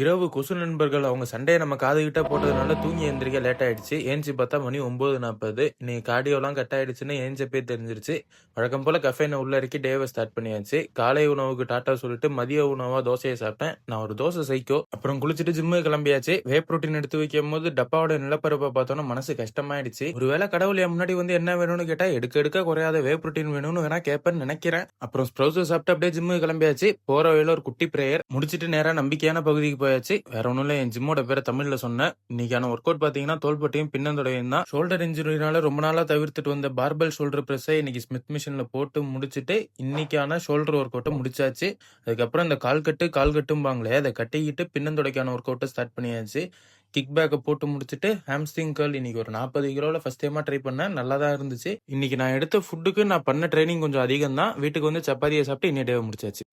இரவு கொசு நண்பர்கள் அவங்க சண்டைய நம்ம காதுகிட்ட போட்டதுனால தூங்கி எந்திரிக்க லேட் ஆயிடுச்சு. ஏஞ்சி பார்த்தா மணி 9:40. இன்னைக்கு கார்டியோலாம் கட் ஆயிடுச்சுன்னு ஏஞ்சப்பயே தெரிஞ்சிருச்சு. வழக்கம் போல கஃபைன உள்ள இறக்கி டேவ ஸ்டார்ட் பண்ணியாச்சு. காலை உணவுக்கு டாட்டா சொல்லிட்டு மதிய உணவா தோசைய சாப்பிட்டேன். நான் ஒரு தோசை சைக்கோ. அப்புறம் குளிச்சுட்டு ஜிம்முக்கு கிளம்பியாச்சு. வே புரோட்டீன் எடுத்து வைக்கும்போது டப்பாவோட நிலப்பரப்ப பார்த்தோன்னா மனசு கஷ்டமாயிடுச்சு. ஒருவேளை கடவுள் என் முன்னாடி வந்து என்ன வேணும்னு கேட்டா எடுக்க எடுக்க குறையாத வே புரோட்டீன் வேணும்னு வேணா கேட்பேன்னு நினைக்கிறேன். அப்புறம் ஸ்ப்ரௌஸ் சாப்பிட்டு அப்படியே ஜிம்முக்கு கிளம்பியாச்சு. போற வழியில ஒரு குட்டி பிரேயர் முடிச்சிட்டு நேரா நம்பிக்கையான பகுதிக்கு போயாச்சு. வேற ஒண்ணும் இல்ல, என் ஜிம்மோட பேரை தமிழ்ல சொன்னேன். இன்னைக்கான ஒர்க் அவுட் பாத்தீங்கன்னா தோள்பட்டையும் பின்னந்தொடையும் தான். ஷோல்டர் இன்ஜுரினால ரொம்ப நாளா தவிர்த்துட்டு வந்த பார்பல் ஷோல்டர் பிரஸ் இன்னைக்கு ஸ்மித் மிஷின்ல போட்டு முடிச்சிட்டு இன்னைக்கான ஷோல்டர் ஒர்க் அவுட்டை முடிச்சாச்சு. அதுக்கப்புறம் இந்த கால் கட்டும்பாங்களே அதை கட்டிக்கிட்டு பின்னந்தொடைக்கான ஒர்க் அவுட்டை ஸ்டார்ட் பண்ணியாச்சு. கிக் பேக்கை போட்டு முடிச்சுட்டு ஹாம்ஸ்ட்ரிங் கர்ல் இன்னைக்கு ஒரு 40 கிலோல ஃபர்ஸ்ட் டைமா ட்ரை பண்ணேன். நல்லா தான் இருந்துச்சு. இன்னைக்கு நான் எடுத்த ஃபுட்டுக்கு நான் பண்ண ட்ரைனிங் கொஞ்சம் அதிகம் தான். வீட்டுக்கு வந்து சப்பாத்தியை சாப்பிட்டு இன்னைய டே முடிச்சாச்சு.